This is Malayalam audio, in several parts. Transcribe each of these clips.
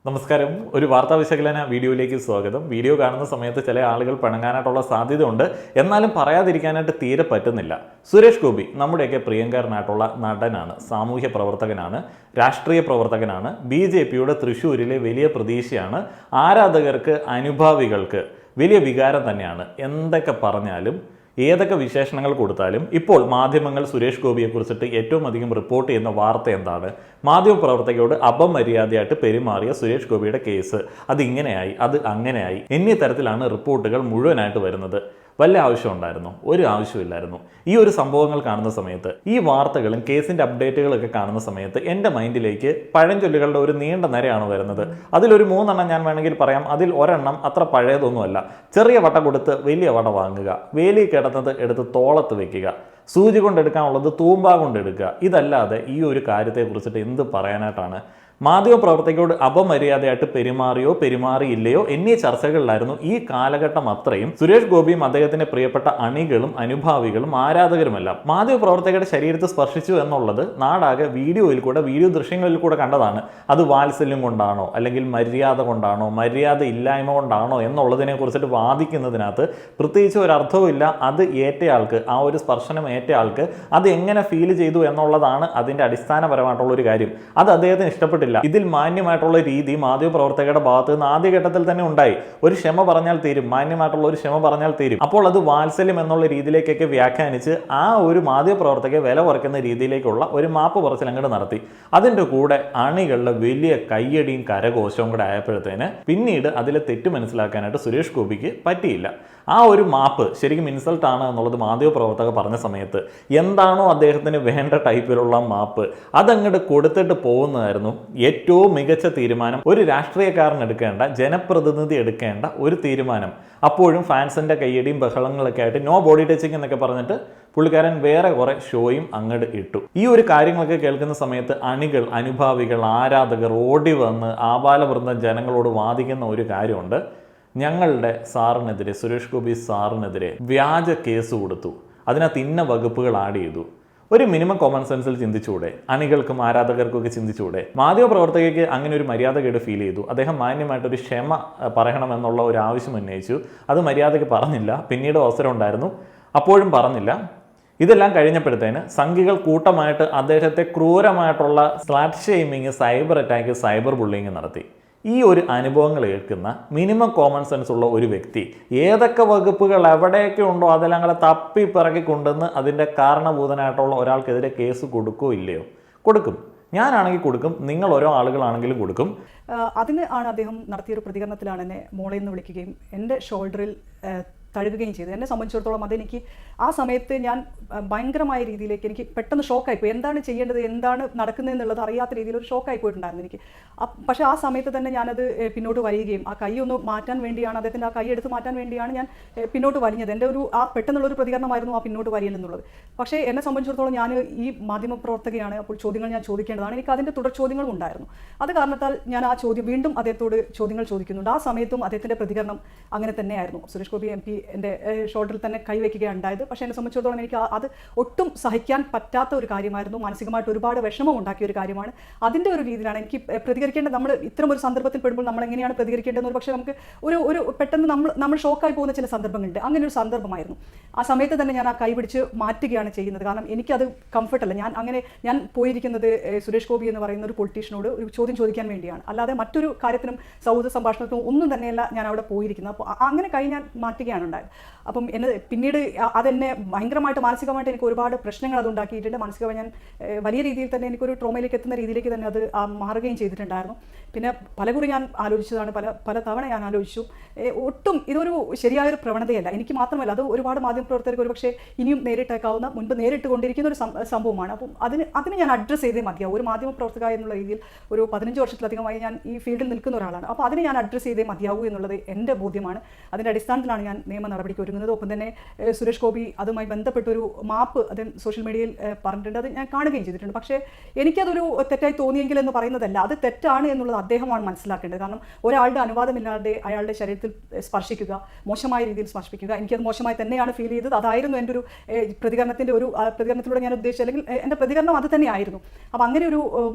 നമസ്കാരം. ഒരു വാർത്താ വിശകലന വീഡിയോയിലേക്ക് സ്വാഗതം. വീഡിയോ കാണുന്ന സമയത്ത് ചില ആളുകൾ പിണങ്ങാനായിട്ടുള്ള സാധ്യതയുണ്ട്, എന്നാലും പറയാതിരിക്കാനായിട്ട് തീരെ പറ്റുന്നില്ല. സുരേഷ് ഗോപി നമ്മുടെയൊക്കെ പ്രിയങ്കരനായിട്ടുള്ള നടനാണ്, സാമൂഹ്യ പ്രവർത്തകനാണ്, രാഷ്ട്രീയ പ്രവർത്തകനാണ്, BJPയുടെ തൃശ്ശൂരിലെ വലിയ പ്രതീക്ഷയാണ്, ആരാധകർക്ക് അനുഭാവികൾക്ക് വലിയ വികാരം തന്നെയാണ്. എന്തൊക്കെ പറഞ്ഞാലും ഏതൊക്കെ വിശേഷണങ്ങൾ കൊടുത്താലും ഇപ്പോൾ മാധ്യമങ്ങൾ സുരേഷ് ഗോപിയെ കുറിച്ചിട്ട് ഏറ്റവും അധികം റിപ്പോർട്ട് ചെയ്യുന്ന വാർത്ത എന്താണ്? മാധ്യമപ്രവർത്തകരോട് അപമര്യാദയായിട്ട് പെരുമാറിയ സുരേഷ് ഗോപിയുടെ കേസ് അതിങ്ങനെയായി, അത് അങ്ങനെയായി എന്നീ തരത്തിലാണ് റിപ്പോർട്ടുകൾ മുഴുവനായിട്ട് വരുന്നത്. വല്ല ആവശ്യം ഉണ്ടായിരുന്നു? ഒരു ആവശ്യമില്ലായിരുന്നു. ഈ ഒരു സംഭവങ്ങൾ കാണുന്ന സമയത്ത്, ഈ വാർത്തകളും കേസിന്റെ അപ്ഡേറ്റുകളൊക്കെ കാണുന്ന സമയത്ത് എൻ്റെ മൈൻഡിലേക്ക് പഴഞ്ചൊല്ലുകളുടെ ഒരു നീണ്ട നിരയാണ് വരുന്നത്. അതിലൊരു 3 എണ്ണം ഞാൻ വേണമെങ്കിൽ പറയാം. അതിൽ ഒരെണ്ണം അത്ര പഴയതൊന്നുമല്ല. ചെറിയ വട കൊടുത്ത് വലിയ വട വാങ്ങുക, വേലി കിടന്നത് എടുത്ത് തോളത്ത് വെക്കുക, സൂചി കൊണ്ടെടുക്കാനുള്ളത് തൂമ്പ കൊണ്ടെടുക്കുക. ഇതല്ലാതെ ഈ ഒരു കാര്യത്തെ കുറിച്ചിട്ട് എന്ത് പറയാനായിട്ടാണ്? മാധ്യമപ്രവർത്തകരോട് അപമര്യാദയായിട്ട് പെരുമാറിയോ പെരുമാറിയില്ലയോ എന്നീ ചർച്ചകളിലായിരുന്നു ഈ കാലഘട്ടം അത്രയും സുരേഷ് ഗോപിയും അദ്ദേഹത്തിന്റെ പ്രിയപ്പെട്ട അണികളും അനുഭാവികളും ആരാധകരുമെല്ലാം. മാധ്യമപ്രവർത്തകരുടെ ശരീരത്തെ സ്പർശിച്ചു എന്നുള്ളത് നാടാകെ വീഡിയോ ദൃശ്യങ്ങളിൽ കൂടെ കണ്ടതാണ്. അത് വാത്സല്യം കൊണ്ടാണോ, അല്ലെങ്കിൽ മര്യാദ കൊണ്ടാണോ, മര്യാദ ഇല്ലായ്മ കൊണ്ടാണോ എന്നുള്ളതിനെ കുറിച്ചിട്ട് വാദിക്കുന്നതിനകത്ത് പ്രത്യേകിച്ച് ഒരു അർത്ഥവും ഇല്ല. അത് ഏറ്റയാൾക്ക്, ആ ഒരു സ്പർശനം ഏറ്റയാൾക്ക് അത് എങ്ങനെ ഫീൽ ചെയ്തു എന്നുള്ളതാണ് അതിന്റെ അടിസ്ഥാനപരമായിട്ടുള്ള ഒരു കാര്യം. അത് അദ്ദേഹത്തിന് ഇഷ്ടപ്പെട്ടില്ല. ഇതിൽ മാന്യമായിട്ടുള്ള രീതി മാധ്യമപ്രവർത്തകരുടെ ഭാഗത്ത് നിന്ന് ആദ്യഘട്ടത്തിൽ തന്നെ ഉണ്ടായി. ഒരു ക്ഷമ പറഞ്ഞാൽ തീരും, മാന്യമായിട്ടുള്ള ഒരു ക്ഷമ പറഞ്ഞാൽ തീരും. അപ്പോൾ അത് വാത്സല്യം എന്നുള്ള രീതിയിലേക്കൊക്കെ വ്യാഖ്യാനിച്ച് ആ ഒരു മാധ്യമപ്രവർത്തകരെ വില കുറയ്ക്കുന്ന രീതിയിലേക്കുള്ള ഒരു മാപ്പ് പറച്ചിൽ അങ്ങോട്ട് നടത്തി. അതിൻ്റെ കൂടെ അണികളുടെ വലിയ കയ്യടിയും കരഘോഷവും കൂടെ ആയപ്പോഴത്തേന് പിന്നീട് അതിലെ തെറ്റ് മനസ്സിലാക്കാനായിട്ട് സുരേഷ് ഗോപിക്ക് പറ്റിയില്ല. ആ ഒരു മാപ്പ് ശരിക്കും ഇൻസൾട്ട് ആണ് എന്നുള്ളത് മാധ്യമപ്രവർത്തകർ പറഞ്ഞ സമയത്ത് എന്താണോ അദ്ദേഹത്തിന് വേണ്ട ടൈപ്പിലുള്ള മാപ്പ് അതങ്ങോട്ട് കൊടുത്തിട്ട് പോകുന്നതായിരുന്നു ഏറ്റവും മികച്ച തീരുമാനം. ഒരു രാഷ്ട്രീയക്കാരൻ എടുക്കേണ്ട, ജനപ്രതിനിധി എടുക്കേണ്ട ഒരു തീരുമാനം. അപ്പോഴും ഫാൻസിന്റെ കയ്യടിയും ബഹളങ്ങളൊക്കെ ആയിട്ട് നോ ബോഡി ടച്ചിങ് എന്നൊക്കെ പറഞ്ഞിട്ട് പുള്ളിക്കാരൻ വേറെ കുറെ ഷോയും അങ്ങോട്ട് ഇട്ടു. ഈ ഒരു കാര്യങ്ങളൊക്കെ കേൾക്കുന്ന സമയത്ത് അണികൾ, അനുഭാവികൾ, ആരാധകർ ഓടി വന്ന് ആബാലവൃന്ദം ജനങ്ങളോട് വാദിക്കുന്ന ഒരു കാര്യമുണ്ട്. ഞങ്ങളുടെ സാറിനെതിരെ, സുരേഷ് ഗോപി സാറിനെതിരെ വ്യാജ കേസ് കൊടുത്തു, അതിനകത്ത് ഇന്ന വകുപ്പുകൾ ആഡ് ചെയ്തു. ഒരു മിനിമം കോമൺ സെൻസിൽ ചിന്തിച്ചുകൂടെ? അണികൾക്കും ആരാധകർക്കും ഒക്കെ ചിന്തിച്ചുകൂടെ? മാധ്യമപ്രവർത്തകർക്ക് അങ്ങനെ ഒരു മര്യാദകേട് ഫീൽ ചെയ്തു. അദ്ദേഹം മാന്യമായിട്ടൊരു ക്ഷമ പറയണമെന്നുള്ള ഒരു ആവശ്യം ഉന്നയിച്ചു. അത് മര്യാദയ്ക്ക് പറഞ്ഞില്ല. പിന്നീട് അവസരം ഉണ്ടായിരുന്നു, അപ്പോഴും പറഞ്ഞില്ല. ഇതെല്ലാം കഴിഞ്ഞപ്പോഴത്തേന് സംഘികൾ കൂട്ടമായിട്ട് അദ്ദേഹത്തെ ക്രൂരമായിട്ടുള്ള slut shaming, cyber attack, cyber bullying നടത്തി. ഈ ഒരു അനുഭവങ്ങൾ കേൾക്കുന്ന മിനിമം കോമൺ സെൻസ് ഉള്ള ഒരു വ്യക്തി ഏതൊക്കെ വകുപ്പുകൾ എവിടെയൊക്കെ ഉണ്ടോ അതെല്ലാം കൂടെ തപ്പി പിറക്കി കൊണ്ടുവന്ന് അതിൻ്റെ കാരണഭൂതനായിട്ടുള്ള ഒരാൾക്കെതിരെ കേസ് കൊടുക്കോ ഇല്ലയോ? കൊടുക്കും. ഞാനാണെങ്കിൽ കൊടുക്കും, നിങ്ങൾ ഓരോ ആളുകളാണെങ്കിലും കൊടുക്കും. അതിന് ആണ് അദ്ദേഹം നടത്തിയൊരു പ്രതികരണത്തിലാണ് എന്നെ മോളെ എന്ന് വിളിക്കുകയും എൻ്റെ ഷോൾഡറിൽ തഴുകുകയും ചെയ്തു. എന്നെ സംബന്ധിച്ചിടത്തോളം അതെനിക്ക് ആ സമയത്ത് ഞാൻ ഭയങ്കരമായ രീതിയിലേക്ക് എനിക്ക് പെട്ടെന്ന് ഷോക്കായിപ്പോയി. എന്താണ് ചെയ്യേണ്ടത്, എന്താണ് നടക്കുന്നത് എന്നുള്ളത് അറിയാത്ത രീതിയിൽ ഒരു ഷോക്കായി പോയിട്ടുണ്ടായിരുന്നു എനിക്ക്. പക്ഷേ ആ സമയത്ത് തന്നെ ഞാനത് പിന്നോട്ട് വലിയുകയും ആ കൈ ഒന്ന് മാറ്റാൻ വേണ്ടിയാണ്, അദ്ദേഹത്തിൻ്റെ ആ കൈ എടുത്ത് മാറ്റാൻ വേണ്ടിയാണ് ഞാൻ പിന്നോട്ട് വലിഞ്ഞത്. എൻ്റെ ഒരു ആ പെട്ടെന്നുള്ളൊരു പ്രതികരണമായിരുന്നു ആ പിന്നോട്ട് വലിയലെന്നുള്ളത്. പക്ഷേ എന്നെ സംബന്ധിച്ചിടത്തോളം ഞാൻ ഈ മാധ്യമപ്രവർത്തകയാണ്, അപ്പോൾ ചോദ്യങ്ങൾ ഞാൻ ചോദിക്കേണ്ടതാണ്. എനിക്ക് അതിൻ്റെ തുടർ ചോദ്യങ്ങളും ഉണ്ടായിരുന്നു. അത് കാരണത്താൽ ഞാൻ ആ ചോദ്യം വീണ്ടും അദ്ദേഹത്തോട് ചോദ്യങ്ങൾ ചോദിക്കുന്നുണ്ട്. ആ സമയത്തും അദ്ദേഹത്തിൻ്റെ പ്രതികരണം അങ്ങനെ തന്നെയായിരുന്നു. സുരേഷ് ഗോപി MP എൻ്റെ ഷോൾഡറിൽ തന്നെ കൈവയ്ക്കുകയാണ് ഉണ്ടായത്. പക്ഷേ എന്നെ സംബന്ധിച്ചിടത്തോളം എനിക്ക് അത് ഒട്ടും സഹിക്കാൻ പറ്റാത്ത ഒരു കാര്യമായിരുന്നു. മാനസികമായിട്ട് ഒരുപാട് വിഷമം ഉണ്ടാക്കിയ ഒരു കാര്യമാണ്. അതിൻ്റെ ഒരു രീതിയിലാണ് എനിക്ക് പ്രതികരിക്കേണ്ടത്. നമ്മൾ ഇത്തരം ഒരു സന്ദർഭത്തിൽ പെടുമ്പോൾ നമ്മൾ എങ്ങനെയാണ് പ്രതികരിക്കേണ്ടതെന്ന് ഒരു പക്ഷേ നമുക്ക് ഒരു പെട്ടെന്ന് നമ്മൾ ഷോക്കായി പോകുന്ന ചില സന്ദർഭങ്ങളുണ്ട്. അങ്ങനെ ഒരു സന്ദർഭമായിരുന്നു. ആ സമയത്ത് തന്നെ ഞാൻ ആ കൈ പിടിച്ച് മാറ്റുകയാണ് ചെയ്യുന്നത്. കാരണം എനിക്കത് കംഫർട്ടല്ല. ഞാൻ പോയിരിക്കുന്നത് സുരേഷ് ഗോപി എന്ന് പറയുന്ന ഒരു പൊളിറ്റീഷ്യനോട് ഒരു ചോദ്യം ചോദിക്കാൻ വേണ്ടിയാണ്, അല്ലാതെ മറ്റൊരു കാര്യത്തിനും സൗഹൃദ സംഭാഷണത്തിനും ഒന്നും തന്നെയല്ല ഞാൻ അവിടെ പോയിരിക്കുന്നത്. അപ്പോൾ അങ്ങനെ കൈ ഞാൻ മാറ്റുകയാണ് ഉണ്ടായത്. അപ്പം എന്നെ പിന്നീട് അതെന്നെ ഭയങ്കരമായിട്ട് മാനസികമായിട്ട് എനിക്ക് ഒരുപാട് പ്രശ്നങ്ങൾ അത് ഉണ്ടാക്കിയിട്ടുണ്ട്. മാനസികമായി ഞാൻ വലിയ രീതിയിൽ തന്നെ എനിക്കൊരു ട്രോമയിലേക്ക് എത്തുന്ന രീതിയിലേക്ക് തന്നെ അത് മാറുകയും ചെയ്തിട്ടുണ്ടായിരുന്നു. പിന്നെ പലകുറി ഞാൻ ആലോചിച്ചതാണ്, പല തവണ ഞാൻ ആലോചിച്ചു. ഒട്ടും ഇതൊരു ശരിയായൊരു പ്രവണതയല്ല. എനിക്ക് മാത്രമല്ല, അത് ഒരുപാട് മാധ്യമപ്രവർത്തകർക്ക് ഒരുപക്ഷെ ഇനിയും നേരിട്ടേക്കാവുന്ന, മുൻപ് നേരിട്ട് കൊണ്ടിരിക്കുന്ന ഒരു സംഭവമാണ്. അപ്പം അതിന് ഞാൻ അഡ്രസ്സ് ചെയ്തേ മതിയാവും. ഒരു മാധ്യമപ്രവർത്തക എന്നുള്ള രീതിയിൽ ഒരു 15 വർഷത്തിലധികമായി ഞാൻ ഈ ഫീൽഡിൽ നിൽക്കുന്ന ഒരാളാണ്. അപ്പോൾ അതിന് ഞാൻ അഡ്രസ്സ് ചെയ്തേ മതിയാവൂ എന്നുള്ളത് എൻ്റെ ബോധ്യമാണ്. അതിൻ്റെ അടിസ്ഥാനത്തിലാണ് ഞാൻ നിയമ നടപടിക്ക് ഒരുങ്ങുന്നത്. ഒപ്പം തന്നെ സുരേഷ് ഗോപി അതുമായി ബന്ധപ്പെട്ടൊരു മാപ്പ് അദ്ദേഹം സോഷ്യൽ മീഡിയയിൽ പറഞ്ഞിട്ടുണ്ട്. അത് ഞാൻ കാണുകയും ചെയ്തിട്ടുണ്ട്. പക്ഷേ എനിക്കതൊരു തെറ്റായി തോന്നിയെങ്കിൽ എന്ന് പറയുന്നതല്ല, അത് തെറ്റാണ് എന്നുള്ളത് അദ്ദേഹമാണ് മനസ്സിലാക്കേണ്ടത്. കാരണം ഒരാളുടെ അനുവാദമില്ലാതെ അയാളുടെ ശരീരത്തിൽ സ്പർശിക്കുക, മോശമായ രീതിയിൽ സ്പർശിക്കുക, എനിക്കത് മോശമായി തന്നെയാണ് ഫീൽ ചെയ്തത്. അതായിരുന്നു എൻ്റെ ഒരു പ്രതികരണത്തിലൂടെ ഞാൻ ഉദ്ദേശിച്ചത്, അല്ലെങ്കിൽ എൻ്റെ പ്രതികരണം അത് തന്നെയായിരുന്നു. അപ്പോൾ അങ്ങനെ ഒരു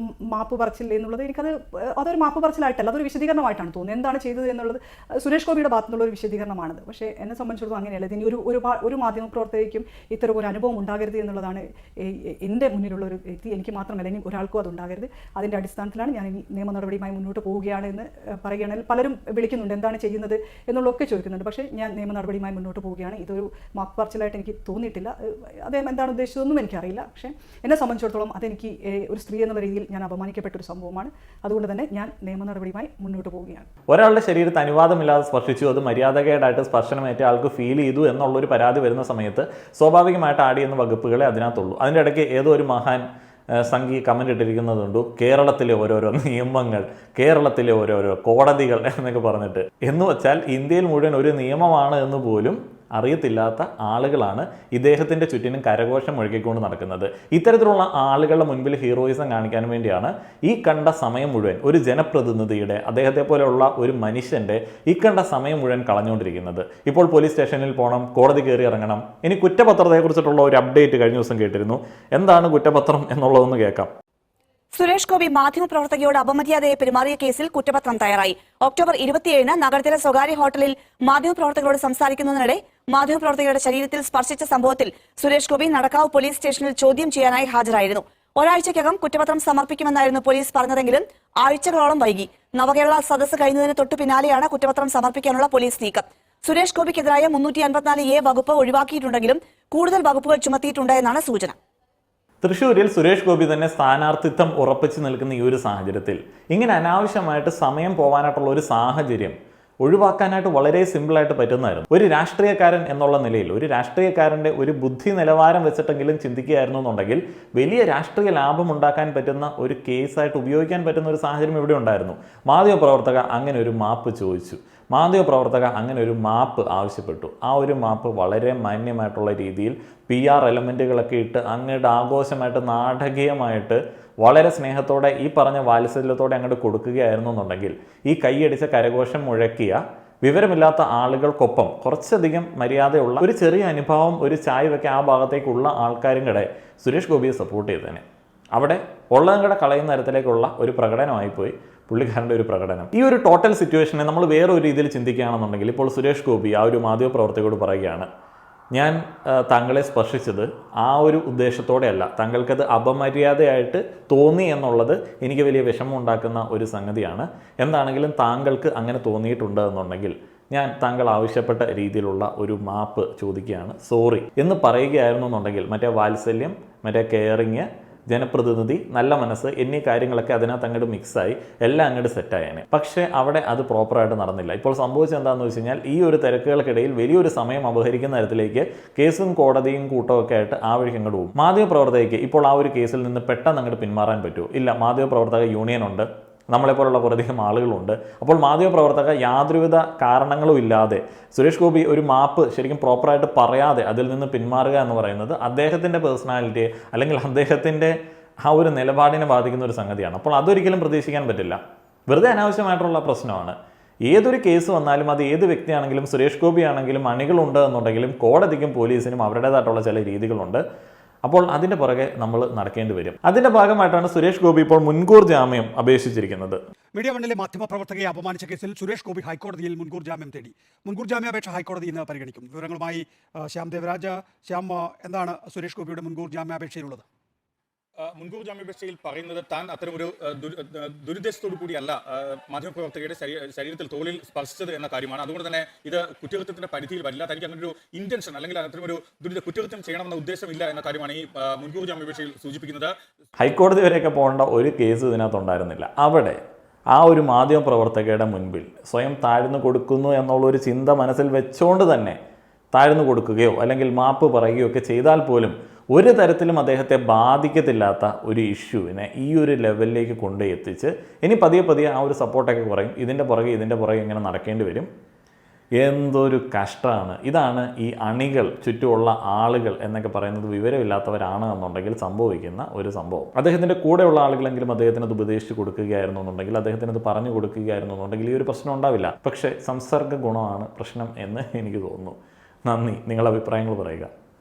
മാപ്പ് പറച്ചിൽ എന്നുള്ളത് അതൊരു മാപ്പ് പറച്ചിലായിട്ടല്ല, അതൊരു വിശദീകരണമായിട്ടാണ് തോന്നുന്നത്. എന്താണ് ചെയ്തത് എന്നുള്ളത് സുരേഷ് ഗോപിയുടെ ഭാഗത്തുനിന്നുള്ള ഒരു വിശദീകരണമാണത്. പക്ഷേ എന്നെ സംബന്ധിച്ചിടത്തോളം അങ്ങനെയല്ല. ഇനി ഒരു മാധ്യമപ്രവർത്തകയ്ക്കും ഇത്തരം ഒരു അനുഭവം ഉണ്ടാകരുത് എന്നുള്ളതാണ് എൻ്റെ മുന്നിലുള്ള ഒരു വ്യക്തി. എനിക്ക് മാത്രമല്ല, ഇനി ഒരാൾക്കും അത് ഉണ്ടാകരുത്. അതിൻ്റെ അടിസ്ഥാനത്തിലാണ് ഞാൻ ഇനി നിയമ നടപടിയുമായി മുന്നോട്ട് പോവുകയാണ് എന്ന് പറയുകയാണെങ്കിൽ പലരും വിളിക്കുന്നുണ്ട്, എന്താണ് ചെയ്യുന്നത് എന്നുള്ളതൊക്കെ ചോദിക്കുന്നുണ്ട്. പക്ഷേ ഞാൻ നിയമ നടപടിയുമായി മുന്നോട്ട് പോവുകയാണ്. ഇതൊരു മാപ്പ് പറച്ചിലായിട്ട് എനിക്ക് തോന്നിയിട്ടില്ല. അദ്ദേഹം എന്താണ് ഉദ്ദേശിച്ചതെന്നും എനിക്കറിയില്ല. പക്ഷേ എന്നെ സംബന്ധിച്ചിടത്തോളം അതെനിക്ക് ഒരു സ്ത്രീ എന്നുള്ള രീതിയിൽ ഞാൻ അപമാനിക്കപ്പെട്ട ഒരു സംഭവമാണ്. അതുകൊണ്ട് തന്നെ ഞാൻ നിയമ നടപടിയുമായി മുന്നോട്ട് പോവുകയാണ്. ഒരാളുടെ ശരീരത്തിൽ അനുവാദമില്ലാതെ സ്പർശിച്ചു, അത് മര്യാദകേടായിട്ട് സ്പർശനമേറ്റ ആൾക്ക് ഫീൽ ചെയ്തു എന്നുള്ളൊരു പരാതി വരുന്ന സമയത്ത് സ്വാഭാവികമായിട്ട് ആഡ് ചെയ്യുന്ന വകുപ്പുകളെ അതിനകത്തുള്ളൂ. അതിൻ്റെ ഇടയ്ക്ക് ഏതോ ഒരു മഹാൻ സംഘി കമൻ്റ് ഇട്ടിരിക്കുന്നതുണ്ട്, കേരളത്തിലെ ഓരോരോ നിയമങ്ങൾ, കേരളത്തിലെ ഓരോരോ കോടതികൾ എന്നൊക്കെ പറഞ്ഞിട്ട്. എന്ന് വെച്ചാൽ ഇന്ത്യയിൽ മുഴുവൻ ഒരു നിയമമാണ് എന്ന് പോലും അറിയത്തില്ലാത്ത ആളുകളാണ് ഇദ്ദേഹത്തിൻ്റെ ചുറ്റിനും കരഘോഷം മുഴക്കിക്കൊണ്ട് നടക്കുന്നത്. ഇത്തരത്തിലുള്ള ആളുകളുടെ മുൻപിൽ ഹീറോയിസം കാണിക്കാൻ വേണ്ടിയാണ് ഈ കണ്ട സമയം മുഴുവൻ ഒരു ജനപ്രതിനിധിയുടെ, അദ്ദേഹത്തെ പോലെയുള്ള ഒരു മനുഷ്യൻ്റെ ഈ കണ്ട സമയം മുഴുവൻ കളഞ്ഞുകൊണ്ടിരിക്കുന്നത്. ഇപ്പോൾ പോലീസ് സ്റ്റേഷനിൽ പോകണം, കോടതി കയറി ഇറങ്ങണം. ഇനി കുറ്റപത്രത്തെക്കുറിച്ചിട്ടുള്ള ഒരു അപ്ഡേറ്റ് കഴിഞ്ഞ ദിവസം കേട്ടിരുന്നു. എന്താണ് കുറ്റപത്രം എന്നുള്ളതൊന്ന് കേൾക്കാം. സുരേഷ് ഗോപി മാധ്യമപ്രവർത്തകയോട് അപമര്യാദയെ പെരുമാറിയ കേസിൽ കുറ്റപത്രം തയ്യാറായി. ഒക്ടോബർ 27 നഗരത്തിലെ സ്വകാര്യ ഹോട്ടലിൽ മാധ്യമപ്രവർത്തകരോട് സംസാരിക്കുന്നതിനിടെ മാധ്യമപ്രവർത്തകരുടെ ശരീരത്തിൽ സ്പർശിച്ച സംഭവത്തിൽ സുരേഷ് ഗോപി നടക്കാവ് പോലീസ് സ്റ്റേഷനിൽ ചോദ്യം ചെയ്യാനായി ഹാജരായിരുന്നു. ഒരാഴ്ചയ്ക്കകം കുറ്റപത്രം സമർപ്പിക്കുമെന്നായിരുന്നു പോലീസ് പറഞ്ഞതെങ്കിലും ആഴ്ചകളോളം വൈകി. നവകേരള സദസ്സ് കഴിഞ്ഞതിന് തൊട്ടു പിന്നാലെയാണ് കുറ്റപത്രം സമർപ്പിക്കാനുള്ള പോലീസ് നീക്കം. സുരേഷ് ഗോപിക്കെതിരായ 354A വകുപ്പ് ഒഴിവാക്കിയിട്ടുണ്ടെങ്കിലും കൂടുതൽ വകുപ്പുകൾ ചുമത്തിയിട്ടുണ്ട് എന്നാണ് സൂചന. തൃശ്ശൂരിൽ സുരേഷ് ഗോപി തന്നെ സ്ഥാനാർത്ഥിത്വം ഉറപ്പിച്ചു നിൽക്കുന്ന ഈ ഒരു സാഹചര്യത്തിൽ ഇങ്ങനെ അനാവശ്യമായിട്ട് സമയം പോകാനായിട്ടുള്ള ഒരു സാഹചര്യം ഒഴിവാക്കാനായിട്ട് വളരെ സിമ്പിളായിട്ട് പറ്റുന്നതായിരുന്നു. ഒരു രാഷ്ട്രീയക്കാരൻ എന്നുള്ള നിലയിൽ ഒരു രാഷ്ട്രീയക്കാരൻ്റെ ഒരു ബുദ്ധി നിലവാരം വെച്ചിട്ടെങ്കിലും ചിന്തിക്കുകയായിരുന്നു എന്നുണ്ടെങ്കിൽ വലിയ രാഷ്ട്രീയ ലാഭം ഉണ്ടാക്കാൻ പറ്റുന്ന ഒരു കേസായിട്ട് ഉപയോഗിക്കാൻ പറ്റുന്ന ഒരു സാഹചര്യം ഇവിടെ ഉണ്ടായിരുന്നു. മാധ്യമപ്രവർത്തക അങ്ങനെ ഒരു മാപ്പ് ചോദിച്ചു, മാധ്യമപ്രവർത്തക അങ്ങനെ ഒരു മാപ്പ് ആവശ്യപ്പെട്ടു. ആ ഒരു മാപ്പ് വളരെ മാന്യമായിട്ടുള്ള രീതിയിൽ PR എലമെൻറ്റുകളൊക്കെ ഇട്ട് അങ്ങോട്ട് ആഘോഷമായിട്ട് നാടകീയമായിട്ട് വളരെ സ്നേഹത്തോടെ ഈ പറഞ്ഞ വാത്സല്യത്തോടെ അങ്ങോട്ട് കൊടുക്കുകയായിരുന്നു എന്നുണ്ടെങ്കിൽ ഈ കൈയടിച്ച കരഘോഷം മുഴക്കിയ വിവരമില്ലാത്ത ആളുകൾക്കൊപ്പം കുറച്ചധികം മര്യാദയുള്ള ഒരു ചെറിയ അനുഭവം, ഒരു ചായ വെക്കാൻ ആ ഭാഗത്തേക്കുള്ള ആൾക്കാരും കൂടെ സുരേഷ് ഗോപിയെ സപ്പോർട്ട് ചെയ്തേനെ. അവിടെ ഉള്ളതും കൂടെ കളയുന്ന തരത്തിലേക്കുള്ള ഒരു പ്രകടനമായിപ്പോയി പുള്ളിക്കാരൻ്റെ ഒരു പ്രകടനം. ഈ ഒരു ടോട്ടൽ സിറ്റുവേഷനെ നമ്മൾ വേറെ ഒരു രീതിയിൽ ചിന്തിക്കുകയാണെന്നുണ്ടെങ്കിൽ ഇപ്പോൾ സുരേഷ് ഗോപി ആ ഒരു മാധ്യമപ്രവർത്തകരോട് പറയുകയാണ്, ഞാൻ താങ്കളെ സ്പർശിച്ചത് ആ ഒരു ഉദ്ദേശത്തോടെയല്ല, താങ്കൾക്കത് അപമര്യാദയായിട്ട് തോന്നി എന്നുള്ളത് എനിക്ക് വലിയ വിഷമം ഉണ്ടാക്കുന്ന ഒരു സംഗതിയാണ്. എന്താണെങ്കിലും താങ്കൾക്ക് അങ്ങനെ തോന്നിയിട്ടുണ്ട് എന്നുണ്ടെങ്കിൽ ഞാൻ താങ്കൾ ആവശ്യപ്പെട്ട രീതിയിലുള്ള ഒരു മാപ്പ് ചോദിക്കുകയാണ്, സോറി എന്ന് പറയുകയായിരുന്നു എന്നുണ്ടെങ്കിൽ മറ്റേ വാത്സല്യം, മറ്റേ കെയറിങ്, ജനപ്രതിനിധി, നല്ല മനസ്സ് എന്നീ കാര്യങ്ങളൊക്കെ അതിനകത്ത് അങ്ങോട്ട് മിക്സായി എല്ലാം അങ്ങോട്ട് സെറ്റായേനെ. പക്ഷേ അവിടെ അത് പ്രോപ്പറായിട്ട് നടന്നില്ല. ഇപ്പോൾ സംഭവിച്ചത് എന്താണെന്ന് വെച്ച് കഴിഞ്ഞാൽ ഈ ഒരു തിരക്കുകൾക്കിടയിൽ വലിയൊരു സമയം അപഹരിക്കുന്ന തരത്തിലേക്ക് കേസും കോടതിയും കൂട്ടമൊക്കെ ആയിട്ട് ആ വഴിക്ക് അങ്ങോട്ട് പോകും. മാധ്യമപ്രവർത്തകയ്ക്ക് ഇപ്പോൾ ആ ഒരു കേസിൽ നിന്ന് പെട്ടെന്ന് അങ്ങോട്ട് പിന്മാറാൻ പറ്റുമോ? ഇല്ല. മാധ്യമപ്രവർത്തക യൂണിയൻ ഉണ്ട്, നമ്മളെപ്പോലുള്ള കുറേയധികം ആളുകളുണ്ട്. അപ്പോൾ മാധ്യമപ്രവർത്തക യാതൊരുവിധ കാരണങ്ങളും ഇല്ലാതെ സുരേഷ് ഗോപി ഒരു മാപ്പ് ശരിക്കും പ്രോപ്പറായിട്ട് പറയാതെ അതിൽ നിന്ന് പിന്മാറുക എന്ന് പറയുന്നത് അദ്ദേഹത്തിൻ്റെ പേഴ്സണാലിറ്റിയെ അല്ലെങ്കിൽ അദ്ദേഹത്തിൻ്റെ ആ ഒരു നിലപാടിനെ ബാധിക്കുന്ന ഒരു സംഗതിയാണ്. അപ്പോൾ അതൊരിക്കലും പ്രതീക്ഷിക്കാൻ പറ്റില്ല. വെറുതെ അനാവശ്യമായിട്ടുള്ള പ്രശ്നമാണ്. ഏതൊരു കേസ് വന്നാലും അത് ഏത് വ്യക്തിയാണെങ്കിലും സുരേഷ് ഗോപി ആണെങ്കിലും അണികളുണ്ട് എന്നുണ്ടെങ്കിലും കോടതിക്കും പോലീസിനും അവരുടേതായിട്ടുള്ള ചില രീതികളുണ്ട്. അപ്പോൾ അതിൻ്റെ പുറകെ നമ്മൾ നടക്കേണ്ടി വരും. അതിൻ്റെ ഭാഗമായിട്ടാണ് സുരേഷ് ഗോപി ഇപ്പോൾ മുൻകൂർ ജാമ്യം അപേക്ഷിച്ചിരിക്കുന്നത്. മീഡിയ വണ്ണിലെ മാധ്യമപ്രവർത്തകയെ അപമാനിച്ച കേസിൽ സുരേഷ് ഗോപി ഹൈക്കോടതിയിൽ മുൻകൂർ ജാമ്യം തേടി. മുൻകൂർ ജാമ്യാപേക്ഷ ഹൈക്കോടതി ഇന്ന് പരിഗണിക്കും. വിവരങ്ങളുമായി ശ്യാം ദേവരാജ്. ശ്യാം, എന്താണ് സുരേഷ് ഗോപിയുടെ മുൻകൂർ ജാമ്യാപേക്ഷയിലുള്ളത്? മുൻകൂർ ജാമ്യാപേക്ഷയിൽ പറയുന്നത് താൻ അത്തരമൊരു ദുരുദ്ദേശത്തോടു കൂടിയല്ല മാധ്യമപ്രവർത്തകരുടെ ശരീരത്തിൽ തോളിൽ സ്പർശിച്ചത് എന്ന കാര്യമാണ്. അതുകൊണ്ട് തന്നെ ഇത് കുറ്റകൃത്യത്തിന്റെ പരിധിയിൽ വരില്ല. തനിക്ക് അങ്ങനെ ഒരു ഇന്റൻഷൻ അല്ലെങ്കിൽ അത്തരമൊരു കുറ്റകൃത്യം ചെയ്യണമെന്ന ഉദ്ദേശമില്ല എന്ന കാര്യമാണ് ഈ മുൻകൂർ ജാമ്യാപേക്ഷയിൽ സൂചിപ്പിക്കുന്നത്. ഹൈക്കോടതി വരെയൊക്കെ പോകേണ്ട ഒരു കേസ് ഇതിനകത്തുണ്ടായിരുന്നില്ല. അവിടെ ആ ഒരു മാധ്യമപ്രവർത്തകയുടെ മുൻപിൽ സ്വയം താഴ്ന്നു കൊടുക്കുന്നു എന്നുള്ളൊരു ചിന്ത മനസ്സിൽ വെച്ചുകൊണ്ട് തന്നെ താഴ്ന്നു കൊടുക്കുകയോ അല്ലെങ്കിൽ മാപ്പ് പറയുകയോ ഒക്കെ ചെയ്താൽ പോലും ഒരു തരത്തിലും അദ്ദേഹത്തെ ബാധിക്കത്തില്ലാത്ത ഒരു ഇഷ്യൂവിനെ ഈ ഒരു ലെവലിലേക്ക് കൊണ്ടുപോയി എത്തിച്ച് ഇനി പതിയെ പതിയെ ആ ഒരു സപ്പോർട്ടൊക്കെ കുറയും. ഇതിൻ്റെ പുറകെ ഇങ്ങനെ നടക്കേണ്ടി വരും. എന്തൊരു കഷ്ടമാണ്. ഇതാണ് ഈ അണികൾ, ചുറ്റുമുള്ള ആളുകൾ എന്നൊക്കെ പറയുന്നത് വിവരമില്ലാത്തവരാണ് എന്നുണ്ടെങ്കിൽ സംഭവിക്കുന്ന ഒരു സംഭവം. അദ്ദേഹത്തിൻ്റെ കൂടെയുള്ള ആളുകളെങ്കിലും അദ്ദേഹത്തിന് അത് ഉപദേശിച്ച് കൊടുക്കുകയായിരുന്നു എന്നുണ്ടെങ്കിൽ, അദ്ദേഹത്തിന് അത് പറഞ്ഞു കൊടുക്കുകയായിരുന്നു എന്നുണ്ടെങ്കിൽ ഈ ഒരു പ്രശ്നം ഉണ്ടാവില്ല. പക്ഷേ സംസർഗ ഗുണമാണ് പ്രശ്നം എന്ന് എനിക്ക് തോന്നുന്നു. നന്ദി. നിങ്ങളുടെ അഭിപ്രായങ്ങൾ പറയുക.